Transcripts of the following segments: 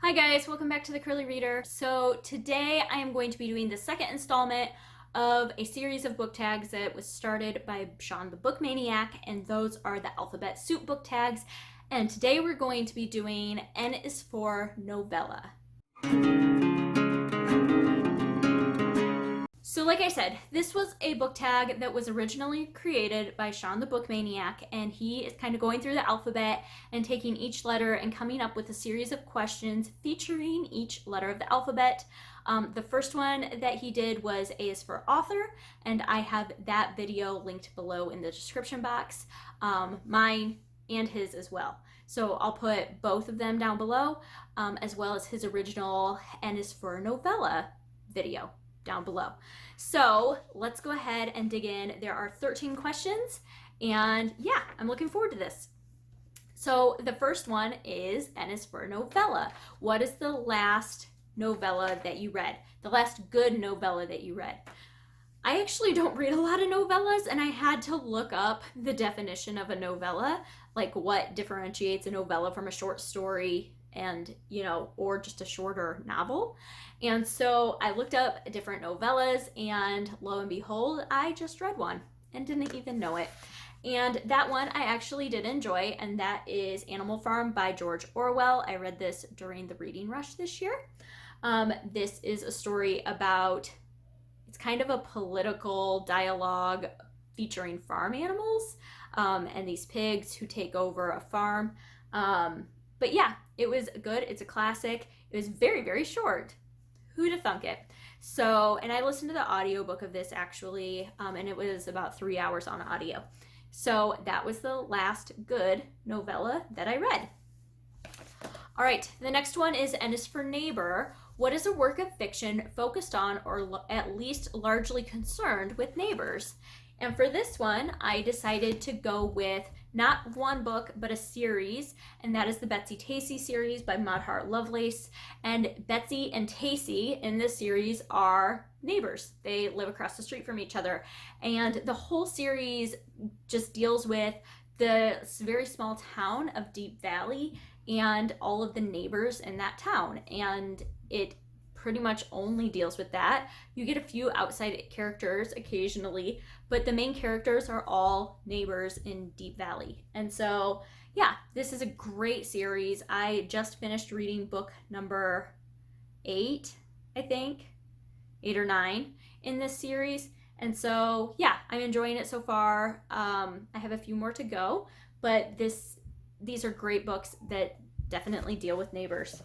Hi guys, welcome back to the Curly Reader. So today I am going to be doing the second installment of a series of book tags that was started by Sean the Book Maniac, and those are the alphabet soup book tags. And today we're going to be doing N is for Novella. So like I said, this was a book tag that was originally created by Sean the Book Maniac, and he is kind of going through the alphabet and taking each letter and coming up with a series of questions featuring each letter of the alphabet. The first one that he did was A is for author, and I have that video linked below in the description box, mine and his as well. So I'll put both of them down below, as well as his original N is for Novella video down below. So let's go ahead and dig in. There are 13 questions, and yeah, I'm looking forward to this. So the first one is N is for Novella. What is the last novella that you read? The last good novella that you read? I actually don't read a lot of novellas, and I had to look up the definition of a novella, like what differentiates a novella from a short story and, or just a shorter novel. And so I looked up different novellas, and lo and behold, I just read one and didn't even know it. And that one I actually did enjoy, and that is Animal Farm by George Orwell. I read this during the reading rush this year. This is a story about, it's kind of a political dialogue featuring farm animals and these pigs who take over a farm. But yeah, it was good. It's a classic. It was very, very short. Who'd have thunk it? So, and I listened to the audiobook of this actually, and it was about 3 hours on audio. So that was the last good novella that I read. All right, the next one is N is for neighbor. What is a work of fiction focused on, or at least largely concerned with, neighbors? And for this one, I decided to go with not one book, but a series, and that is the Betsy Tacy series by Maud Hart Lovelace. And Betsy and Tacy in this series are neighbors. They live across the street from each other. And the whole series just deals with the very small town of Deep Valley and all of the neighbors in that town. And it pretty much only deals with that. You get a few outside characters occasionally, but the main characters are all neighbors in Deep Valley. And so, yeah, this is a great series. I just finished reading book number 8, I think, 8 or 9 in this series. And so, yeah, I'm enjoying it so far. I have a few more to go, but these are great books that definitely deal with neighbors.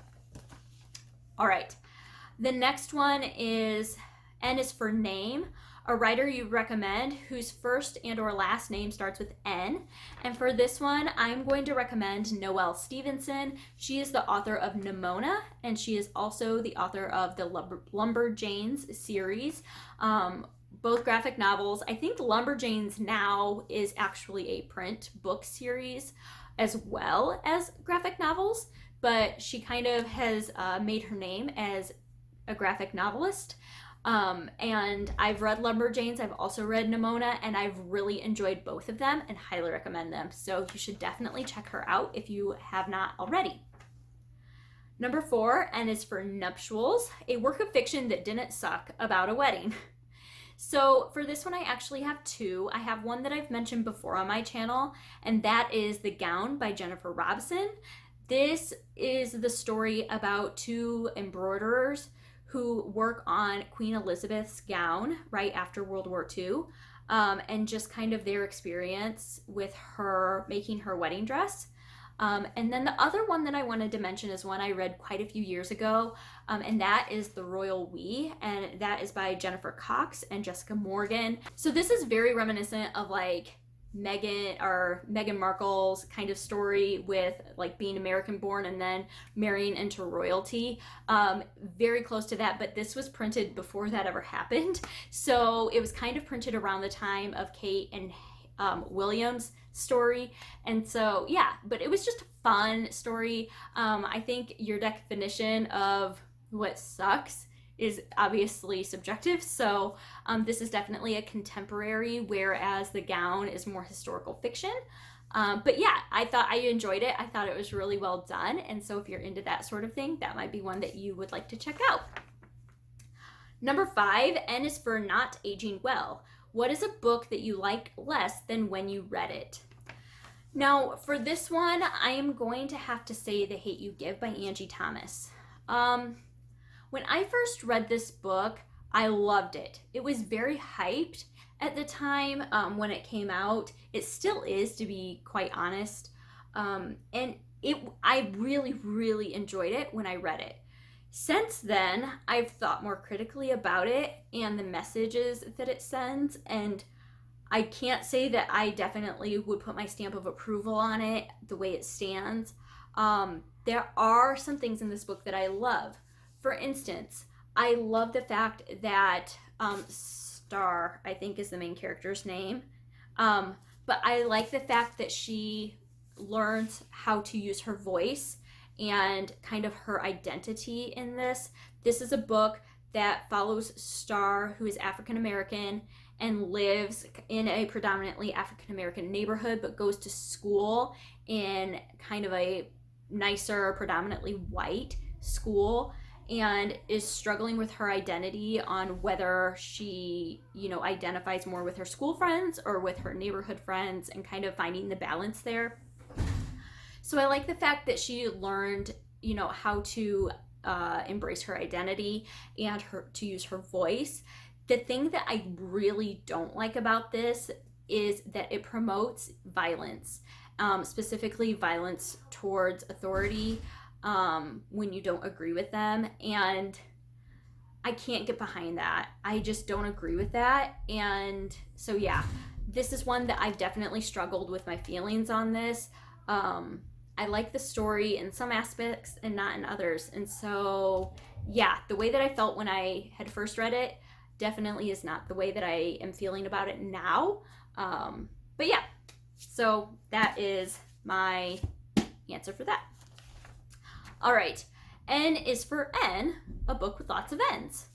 All right. The next one is N is for name, a writer you recommend whose first and or last name starts with N. And for this one, I'm going to recommend Noelle Stevenson. She is the author of Nimona, and she is also the author of the Lumberjanes series, both graphic novels. I think Lumberjanes now is actually a print book series as well as graphic novels, but she kind of has made her name as a graphic novelist. And I've read Lumberjanes, I've also read Nimona, and I've really enjoyed both of them and highly recommend them. So you should definitely check her out if you have not already. Number 4, N is for Nuptials, a work of fiction that didn't suck about a wedding. So for this one, I actually have 2. I have one that I've mentioned before on my channel, and that is The Gown by Jennifer Robson. This is the story about 2 embroiderers who work on Queen Elizabeth's gown right after World War II, and just kind of their experience with her making her wedding dress. And then the other one that I wanted to mention is one I read quite a few years ago, and that is The Royal We, and that is by Jennifer Cox and Jessica Morgan. So this is very reminiscent of like Meghan Markle's kind of story with like being American born and then marrying into royalty. Very close to that, but this was printed before that ever happened. So it was kind of printed around the time of Kate and William's story. And so, yeah, but it was just a fun story. I think your definition of what sucks is obviously subjective. So this is definitely a contemporary, whereas The Gown is more historical fiction. But yeah, I thought I enjoyed it. I thought it was really well done. And so if you're into that sort of thing, that might be one that you would like to check out. Number 5, N is for Not Aging Well. What is a book that you like less than when you read it? Now, for this one, I am going to have to say The Hate You Give by Angie Thomas. When I first read this book, I loved it. It was very hyped at the time when it came out. It still is, to be quite honest. And I really, really enjoyed it when I read it. Since then, I've thought more critically about it and the messages that it sends, and I can't say that I definitely would put my stamp of approval on it the way it stands. There are some things in this book that I love. For instance, I love the fact that Star, I think is the main character's name, but I like the fact that she learns how to use her voice and kind of her identity in this. This is a book that follows Star, who is African American and lives in a predominantly African American neighborhood, but goes to school in kind of a nicer, predominantly white school, and is struggling with her identity on whether she, identifies more with her school friends or with her neighborhood friends, and kind of finding the balance there. So I like the fact that she learned, how to embrace her identity and to use her voice. The thing that I really don't like about this is that it promotes violence, specifically violence towards authority when you don't agree with them. And I can't get behind that. I just don't agree with that. And so, yeah, this is one that I've definitely struggled with my feelings on this. I like the story in some aspects and not in others. And so, yeah, the way that I felt when I had first read it definitely is not the way that I am feeling about it now. But yeah, so that is my answer for that. All right, N is for N, a book with lots of N's.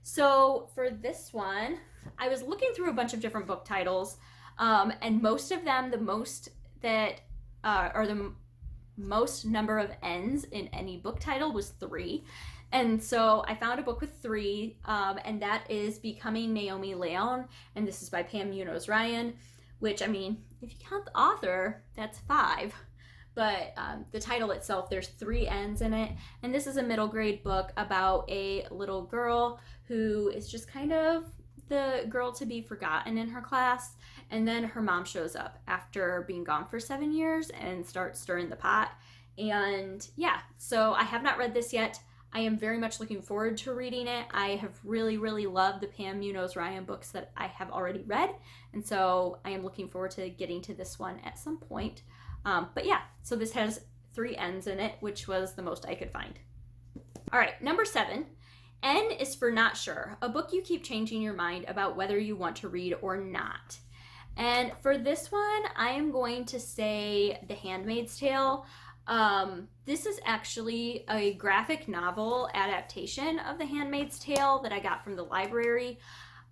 So for this one, I was looking through a bunch of different book titles, and most of them, the most number of N's in any book title was 3. And so I found a book with 3, and that is Becoming Naomi Leon, and this is by Pam Munoz-Ryan, which, I mean, if you count the author, that's 5. But the title itself, there's 3 N's in it, and this is a middle grade book about a little girl who is just kind of the girl to be forgotten in her class, and then her mom shows up after being gone for 7 years and starts stirring the pot. And yeah, so I have not read this yet. I am very much looking forward to reading it. I have really, really loved the Pam Munoz-Ryan books that I have already read, and so I am looking forward to getting to this one at some point. But yeah, so this has 3 N's in it, which was the most I could find. All right, number 7. N is for Not Sure, a book you keep changing your mind about whether you want to read or not. And for this one, I am going to say The Handmaid's Tale. This is actually a graphic novel adaptation of The Handmaid's Tale that I got from the library.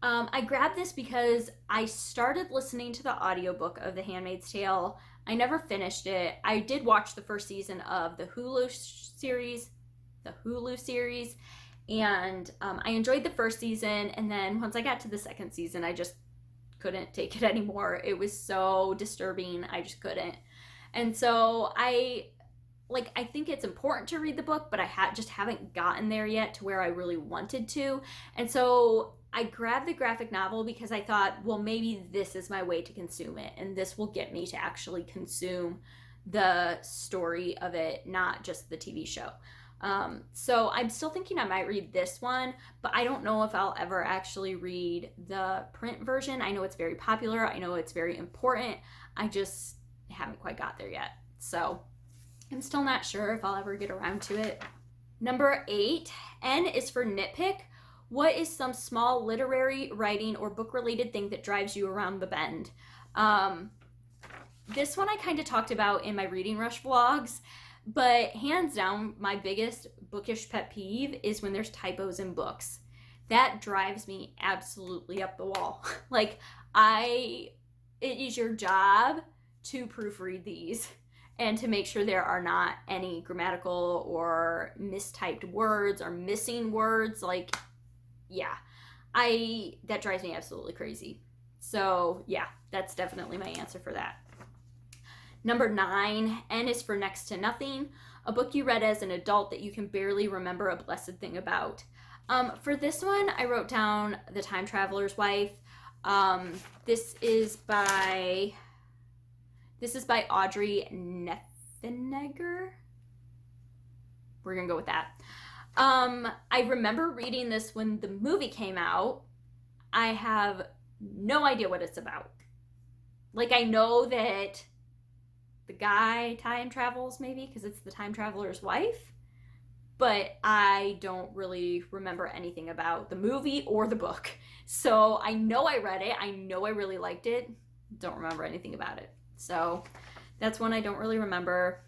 I grabbed this because I started listening to the audiobook of The Handmaid's Tale. I never finished it. I did watch the first season of the Hulu series, and I enjoyed the first season, and then once I got to the second season, I just couldn't take it anymore. It was so disturbing. I just couldn't. And so I think it's important to read the book, but I just haven't gotten there yet to where I really wanted to. And so I grabbed the graphic novel because I thought, well, maybe this is my way to consume it, and this will get me to actually consume the story of it, not just the TV show. So I'm still thinking I might read this one, but I don't know if I'll ever actually read the print version. I know it's very popular. I know it's very important. I just haven't quite got there yet. So I'm still not sure if I'll ever get around to it. Number 8, N is for Nitpick. What is some small literary, writing, or book-related thing that drives you around the bend? This one I kind of talked about in my Reading Rush vlogs, but hands down, my biggest bookish pet peeve is when there's typos in books. That drives me absolutely up the wall. It is your job to proofread these and to make sure there are not any grammatical or mistyped words or missing words. Like, yeah, that drives me absolutely crazy. So yeah, that's definitely my answer for that. Number 9, N is for Next to Nothing, a book you read as an adult that you can barely remember a blessed thing about. For this one, I wrote down The Time Traveler's Wife. This is by Audrey Neffenegger. We're gonna go with that. I remember reading this when the movie came out. I have no idea what it's about. Like, I know that the guy time travels, maybe, because it's the time traveler's wife, but I don't really remember anything about the movie or the book. So I know I read it. I know I really liked it. Don't remember anything about it. So that's one I don't really remember.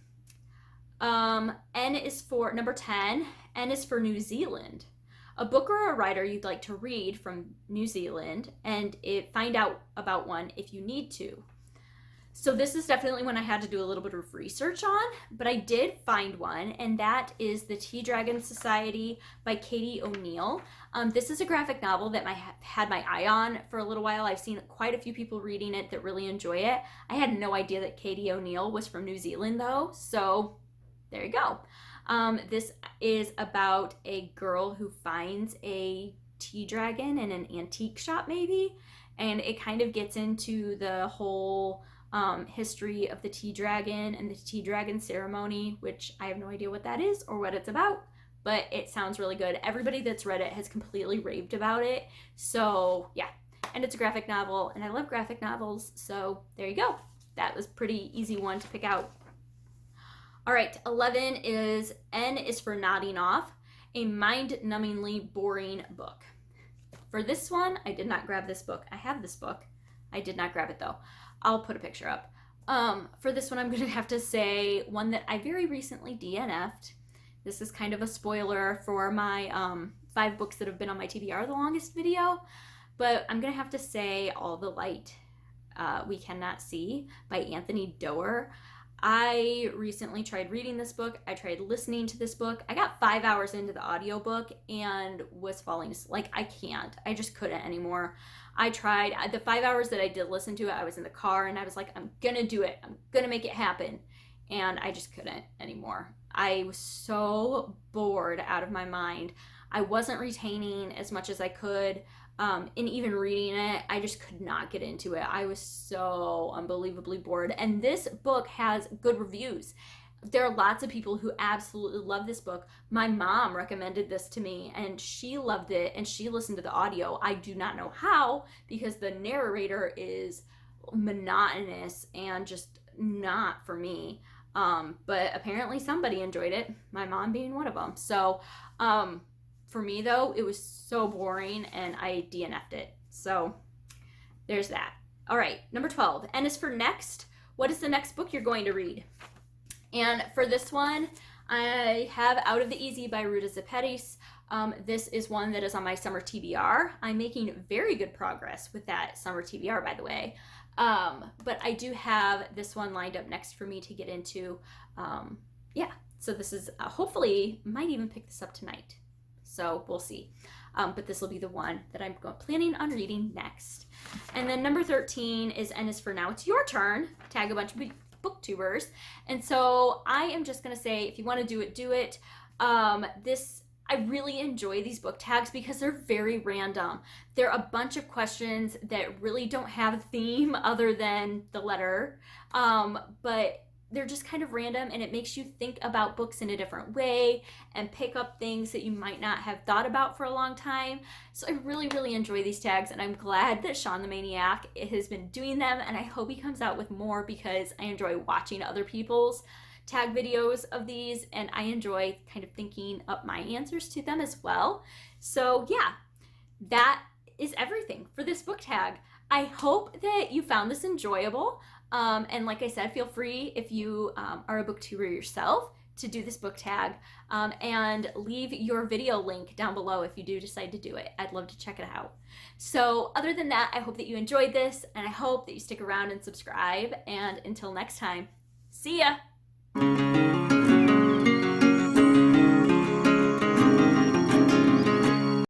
N is for number 10. N is for New Zealand. A book or a writer you'd like to read from New Zealand, and find out about one if you need to. So this is definitely one I had to do a little bit of research on, but I did find one, and that is The Tea Dragon Society by Katie O'Neill. This is a graphic novel that I had my eye on for a little while. I've seen quite a few people reading it that really enjoy it. I had no idea that Katie O'Neill was from New Zealand, though, so there you go. This is about a girl who finds a tea dragon in an antique shop, maybe, and it kind of gets into the whole history of the tea dragon and the tea dragon ceremony, which I have no idea what that is or what it's about, but it sounds really good. Everybody that's read it has completely raved about it. So yeah, and it's a graphic novel, and I love graphic novels, so there you go. That was a pretty easy one to pick out. All right, 11 is N is for Nodding Off, a mind-numbingly boring book. For this one, I did not grab this book. I have this book. I did not grab it though. I'll put a picture up. For this one, I'm going to have to say one that I very recently DNF'd. This is kind of a spoiler for my 5 books that have been on my TBR the longest video, but I'm going to have to say All the Light We Cannot See by Anthony Doerr. I recently tried reading this book. I tried listening to this book. I got 5 hours into the audiobook and was falling asleep. Like, I can't. I just couldn't anymore. I tried. The 5 hours that I did listen to it, I was in the car and I was like, I'm gonna do it. I'm gonna make it happen. And I just couldn't anymore. I was so bored out of my mind. I wasn't retaining as much as I could. And even reading it, I just could not get into it. I was so unbelievably bored. And this book has good reviews. There are lots of people who absolutely love this book. My mom recommended this to me and she loved it and she listened to the audio. I do not know how, because the narrator is monotonous and just not for me. But apparently somebody enjoyed it, my mom being one of them. So, for me, though, it was so boring and I DNF'd it. So there's that. All right, number 12. N is for Next. What is the next book you're going to read? And for this one, I have Out of the Easy by Ruta Zepetis. This is one that is on my summer TBR. I'm making very good progress with that summer TBR, by the way. But I do have this one lined up next for me to get into. Yeah, so this is hopefully, might even pick this up tonight. So we'll see. But this will be the one that I'm planning on reading next. And then number 13 is N is for Now It's Your Turn. Tag a bunch of booktubers. And so I am just going to say, if you want to do it, do it. I really enjoy these book tags because they're very random. They're a bunch of questions that really don't have a theme other than the letter. But they're just kind of random, and it makes you think about books in a different way and pick up things that you might not have thought about for a long time. So I really, really enjoy these tags, and I'm glad that Sean the Maniac has been doing them, and I hope he comes out with more because I enjoy watching other people's tag videos of these, and I enjoy kind of thinking up my answers to them as well. So yeah, that is everything for this book tag. I hope that you found this enjoyable. And like I said, feel free, if you are a booktuber yourself, to do this book tag, and leave your video link down below if you do decide to do it. I'd love to check it out. So other than that, I hope that you enjoyed this, and I hope that you stick around and subscribe. And until next time, see ya!